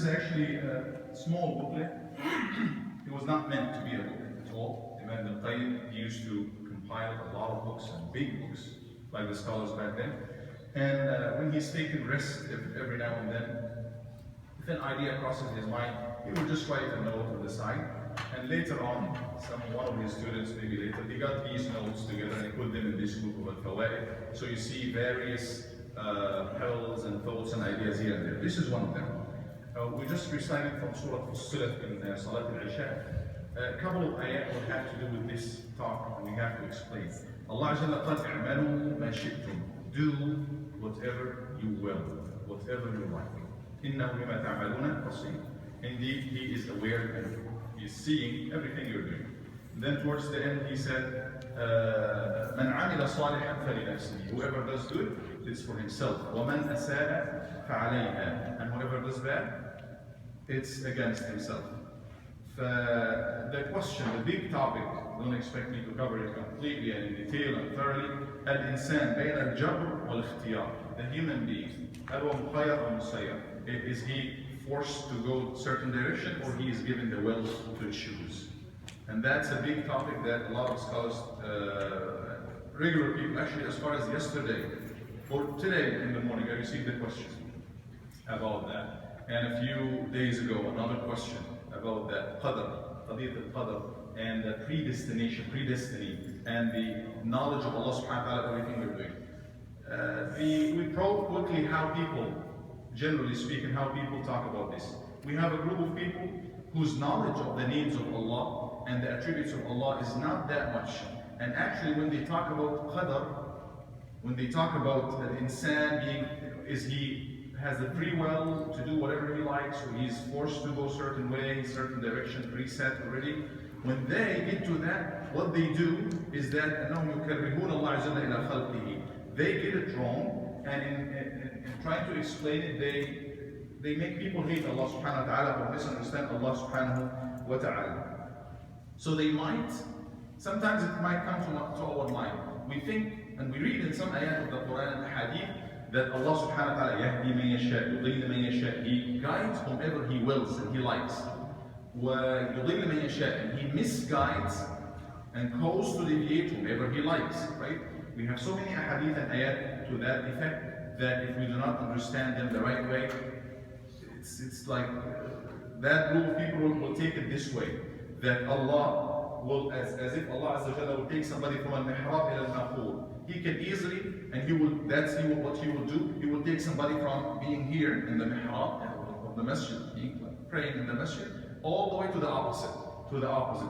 actually a small booklet. It was not meant to be a book at all. Imam Ibn Qayyim used to compile a lot of books and big books, like the scholars back then. And when he's taking rest every now and then, if an idea crosses his mind, he would just write a note on the side. And later on, one of his students, maybe later, they got these notes together and they put them in this book of al-Fawaid. So you see various pearls and thoughts and ideas here and there. This is one of them. We just recited from Surah Fussilat in Salat al-Isha. A couple of ayat will have to do with this talk, and we have to explain. Allah Jalla qad i'malu ma shi'tum. Do whatever you will, whatever you like. Innahu bima ta'maluna basir. Indeed, He is aware and He is seeing everything you're doing. Then towards the end, He said, "Man 'amila salihan falinafsihi." Whoever does good, it's for himself. وَمَنْ أَسَاءَ فَعَلَيْهَا. And whoever does bad, it's against himself. The question, the big topic, don't expect me to cover it completely and in detail and thoroughly. الانسان بين الجبر والاختيار. The human being, هل هو مخير أو مسير? Is he forced to go a certain direction, or he is given the will to choose? And that's a big topic that a lot of scholars, regular people, actually as far as yesterday or today in the morning, I received a question about that. And a few days ago, another question about that qadr, qadiyat al-qadr, and the predestination, predestiny, and the knowledge of Allah subhanahu wa ta'ala, everything we're doing. We probe quickly how people, generally speaking, how people talk about this. We have a group of people whose knowledge of the names of Allah and the attributes of Allah is not that much. And actually, when they talk about qadr, when they talk about the insan being, he has the free will to do whatever he likes, or he's forced to go certain way, certain direction, preset already. When they get to that, what they do is that they get it wrong, and in trying to explain it, they make people hate Allah subhanahu wa ta'ala or misunderstand Allah subhanahu wa ta'ala. So they might, sometimes it might come to our mind. We think, and we read in some ayat of the Quran and the Hadith, that Allah subhanahu wa ta'ala yahdi man yasha, yudillu man yasha. He guides whomever He wills and He likes. وَيُضِلُّ مَن يَشَاءُ. And He misguides and causes to deviate whomever He likes. Right? We have so many ahadith and ayat to that effect that if we do not understand them the right way, it's like that group of people will take it this way, that Allah will, as if Allah Azza wa Jalla will take somebody from al-mihrab ila al-maqul. He can easily, and what he will do. He will take somebody from being here in the mihrab of the masjid, praying in the masjid, all the way to the opposite,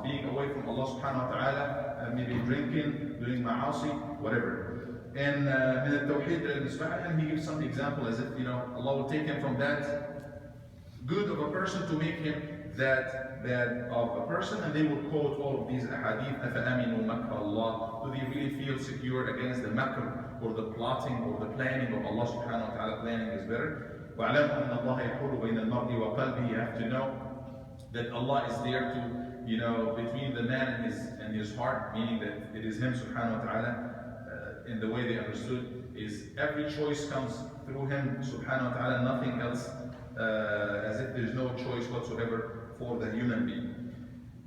being away from Allah subhanahu wa ta'ala, maybe drinking, doing ma'asi, whatever. And min al-tawheed al-misbah, and he gives some example as if, Allah will take him from that good of a person to make him that bad of a person, and they will quote all of these ahadith, أَفَأَمِنُوا مَكْرَ اللَّهِ. Do they really feel secure against the makr, or the plotting, or the planning of Allah subhanahu wa ta'ala? Planning is better. وَعَلَمْ أَنَّ اللَّهَ يَحُولُ بَيْنَ الْمَرْءِ وَقَلْبِهِ. You have to know that Allah is there to, between the man and his heart, meaning that it is Him subhanahu wa ta'ala, in the way they understood, is every choice comes through Him subhanahu wa ta'ala, nothing else, as if there's no choice whatsoever for the human being.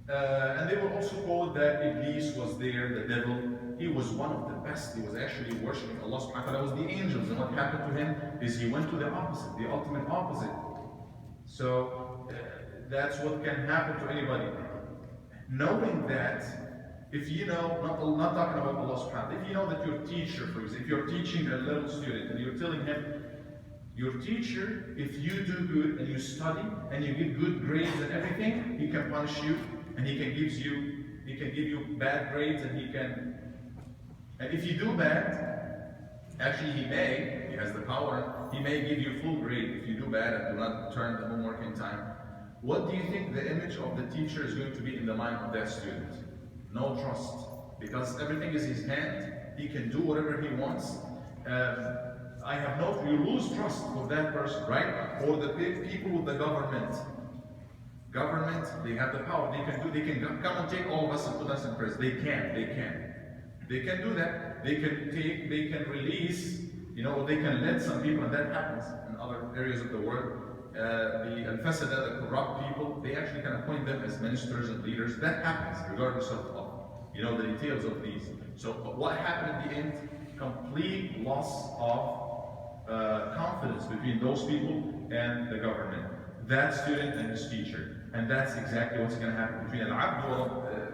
And they will also quote that Iblis was there, the devil. He was one of the best. He was actually worshipping Allah subhanahu wa ta'ala. Was the angels. And what happened to him is he went to the opposite, the ultimate opposite. So that's what can happen to anybody. Knowing that, if you know, not talking about Allah subhanahu wa ta'ala, if you know that your teacher, for example, if you're teaching a little student and you're telling him, your teacher, if you do good and you study and you get good grades and everything, he can punish you, and he can give you bad grades, and if you do bad, actually he has the power, he may give you full grade if you do bad and do not turn the homework in time. What do you think the image of the teacher is going to be in the mind of that student? No trust, because everything is his hand, he can do whatever he wants. You lose trust for that person, right? Or the people with the government. Government, they have the power. They can come and take all of us and put us in prison. They can do that. They can release, they can let some people, and that happens in other areas of the world. the al-fasada, the corrupt people, they actually can appoint them as ministers and leaders. That happens regardless of the details of these. So what happened at the end? Complete loss of confidence between those people and the government, that student and his teacher. And that's exactly what's going to happen between al-abd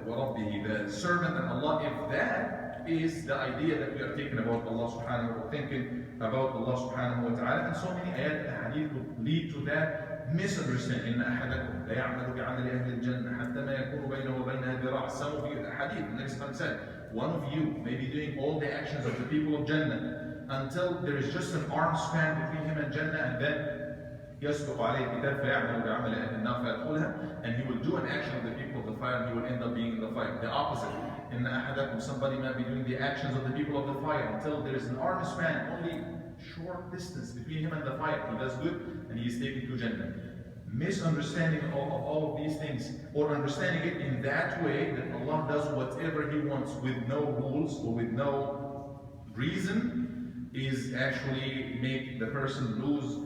wa rabbihi, the servant and Allah. If that is the idea that we are thinking about Allah subhanahu wa ta'ala, thinking about Allah subhanahu wa ta'ala, and so many ayat and hadith would lead to that misunderstanding. إن أحدكم لا يعمل بعمل أهل الجنة حتى ما يكون بينه وبينها ذراع. Some of you, the hadith, the next one said, one of you may be doing all the actions of the people of Jannah until there is just an arm span between him and Jannah, and then يسبق عليه الكتاب فيعمل بعمل أهل النار فيدخلها, and he will do an action of the people of the fire and he will end up being in the fire. The opposite. In أحدكم, somebody might be doing the actions of the people of the fire until there is an arm span, only short distance between him and the fire. He does good and he is taken to Jannah. Misunderstanding of all of these things, or understanding it in that way that Allah does whatever He wants with no rules or with no reason, is actually make the person lose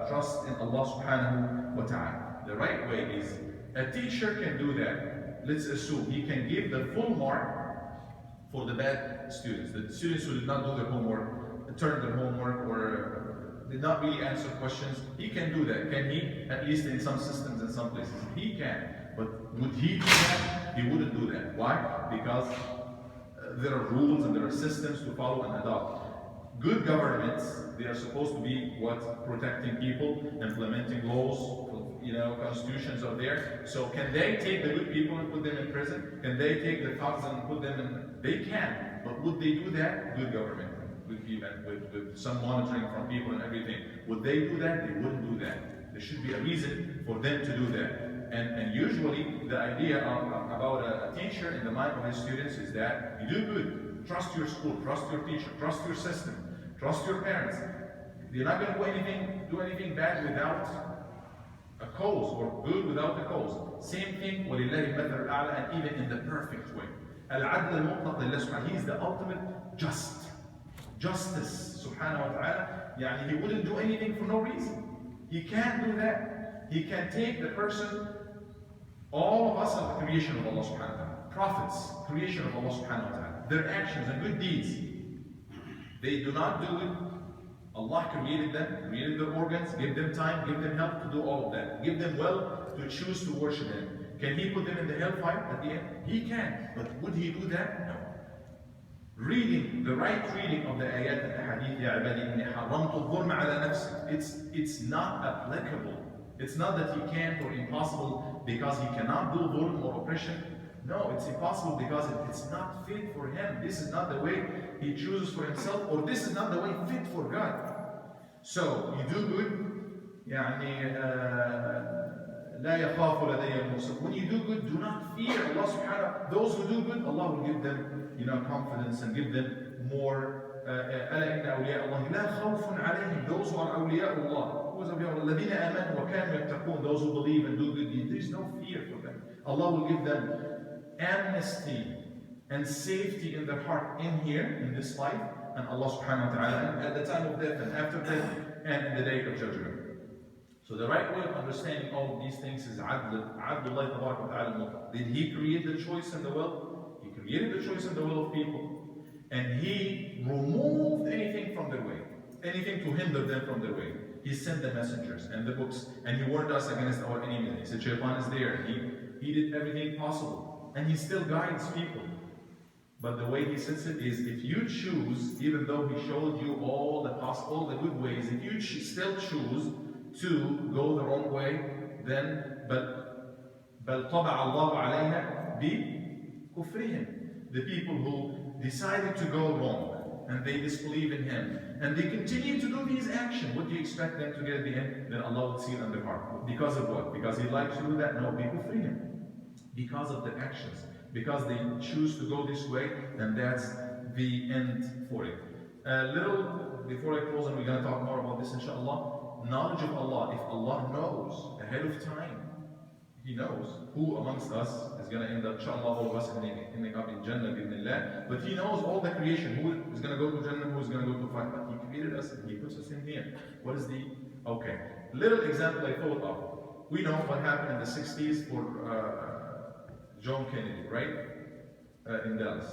trust in Allah subhanahu wa ta'ala. The right way is, a teacher can do that. Let's assume he can give the full mark for the bad students, the students who did not do their homework, turn their homework, or did not really answer questions. He can do that. Can he? At least in some systems, in some places. He can. But would he do that? He wouldn't do that. Why? Because there are rules and there are systems to follow and adopt. Good governments, they are supposed to be what? Protecting people, implementing laws, constitutions are there. So can they take the good people and put them in prison? Can they take the thugs and put them in? They can. But would they do that? Good government. With some monitoring from people and everything. Would they do that? They wouldn't do that. There should be a reason for them to do that. And usually the idea about a teacher in the mind of his students is that you do good. Trust your school, trust your teacher, trust your system, trust your parents. You're not going to do anything bad without a cause, or good without a cause. Same thing, وَلِلَّهِ الْمَثَلُ الْأَعْلَى, and even in the perfect way. Al-'adl al-mutlaq lillah subhanahu, he is the ultimate justice subhanahu wa ta'ala. Yani he wouldn't do anything for no reason. He can't do that. He can take the person, all of us are the creation of Allah subhanahu wa ta'ala. Prophets, creation of Allah subhanahu wa ta'ala. Their actions and good deeds, they do not do it. Allah created them, created their organs, give them time, give them help to do all of that. Give them wealth to choose to worship Him. Can He put them in the hellfire at the end? He can. But would He do that? No. Reading, the right reading of the ayat and the hadith, Ya ibadi inni haramtu al-dhulma ala nafsi. It's not applicable. It's not that He can't or impossible because He cannot do dhulm or oppression. No, it's impossible because it's not fit for Him. This is not the way He chooses for Himself, or this is not the way fit for God. So, you do good, يعني لا يخاف لدي المرسل. When you do good, do not fear Allah subhanahu. Those who do good, Allah will give them, confidence and give them more. ألا إن أولياء الله لا خوف عليهم. Those who are أولياء Allah. Those الذين آمنوا وكانوا يتقون. Those who believe and do good deeds. There is no fear for them. Allah will give them amnesty and safety in their heart in here, in this life, and Allah subhanahu wa ta'ala at the time of death and after death and in the day of judgment. So the right way of understanding all of these things is Adlullah tabarak wa ta'ala. Did He create the choice and the will? He created the choice and the will of people, and He removed anything from their way, anything to hinder them from their way. He sent the messengers and the books, and He warned us against our enemies. He said Shaitan is there. He did everything possible, and He still guides people. But the way He says it is, if you choose, even though He showed you all the good ways, if you still choose to go the wrong way, then بل طبع الله عليها بكفرهم. The people who decided to go wrong and they disbelieve in Him and they continue to do these actions, what do you expect them to get at the end? Then Allah will seal in their heart. Because of what? Because He likes to do that? No, بكفرهم. Because of the actions. Because they choose to go this way, and that's the end for it. Little before I close, and we're going to talk more about this inshallah. Knowledge of Allah. If Allah knows ahead of time, He knows who amongst us is going to end up, inshallah, all of us ending up in Jannah, bi'idhnillah. But He knows all the creation, who is going to go to Jannah, who is going to go to fire. But He created us and He puts us in here. What is the Okay, little example I thought of. We know what happened in the 60s for John Kennedy, right? In Dallas.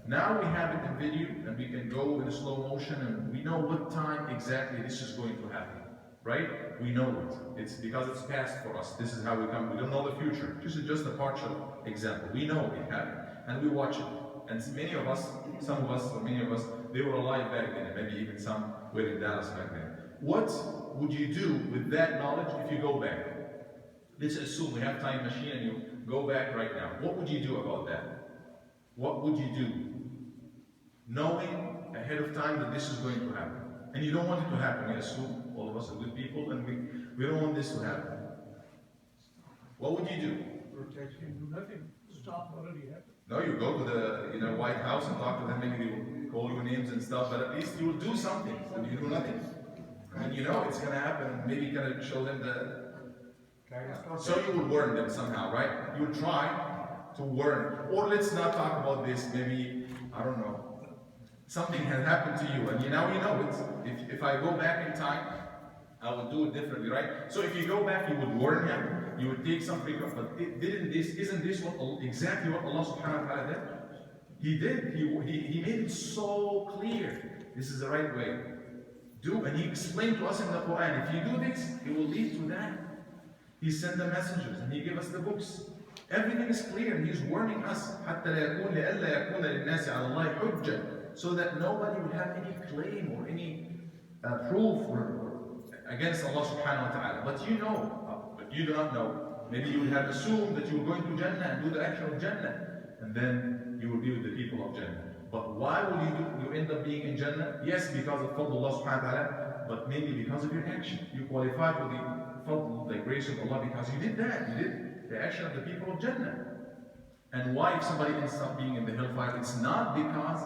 Now we have it in video and we can go in slow motion and we know what time exactly this is going to happen, right? We know it. It's because it's past for us. This is how we come. We don't know the future. This is just a partial example. We know it happened and we watch it. And many of us, some of us, or many of us, they were alive back then, and maybe even some were in Dallas back then. What would you do with that knowledge if you go back? Let's assume we have time machine and you go back right now. What would you do about that? What would you do? Knowing ahead of time that this is going to happen. And you don't want it to happen. We assume all of us are good people and we don't want this to happen. What would you do? Protect him, do nothing. Stop what already happened. No, you go to the White House and talk to them, maybe they will call you names and stuff, but at least you will do something. So you do nothing. And you know it's gonna happen, maybe you can show them so you will warn them somehow, right? You will try to warn. Or let's not talk about this, maybe, I don't know, something had happened to you and now you know it. If I go back in time, I will do it differently, right? So if you go back, you would warn him, you would take some precautions, but isn't this exactly what Allah subhanahu wa ta'ala did? He did, he made it so clear. This is the right way. And he explained to us in the Quran, if you do this, it will lead to that. He sent the messengers and he gave us the books. Everything is clear and he's warning us, حتى لا يكون لئلا يكون للناس على الله حجة, so that nobody will have any claim or any proof against Allah subhanahu wa ta'ala. But you know, but you do not know. Maybe you would have assumed that you were going to Jannah and do the action of Jannah, and then you will be with the people of Jannah. But why will you end up being in Jannah? Yes, because of fadl Allah subhanahu wa ta'ala, but maybe because of your action. You qualify for the fadl, the grace of Allah, because you did that. You did the action of the people of Jannah. And why, if somebody ends up being in the hellfire, it's not because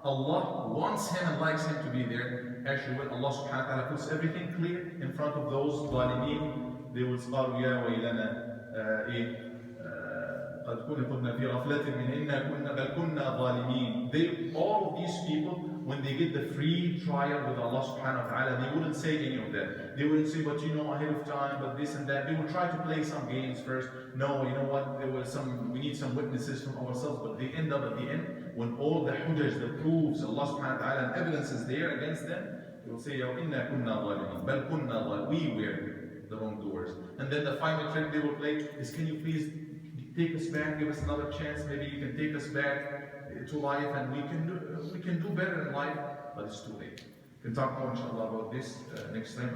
Allah wants him and likes him to be there. Actually, when Allah subhanahu wa ta'ala puts everything clear in front of those ظالمين, they will قالوا يا ويلنا قد كنا في غفلة من إنا كنا بل كنا ظالمين. All of these people, when they get the free trial with Allah subhanahu wa ta'ala, they wouldn't say any of that. They wouldn't say, but you know, ahead of time, but this and that. They would try to play some games first. No, you know what, we need some witnesses from ourselves, but they end up at the end, when all the hujjaj, the proofs, Allah subhanahu wa ta'ala, and evidence is there against them, they will say, إِنَّا كُنَّا ظَالِمِينَ بَلْ كُنَّا ظَالِمِينَ, we were the wrongdoers. And then the final trick they will play is, can you please take us back, give us another chance, maybe you can take us back to life and we can do better in life, but it's too late. We can talk more inshallah about this next time.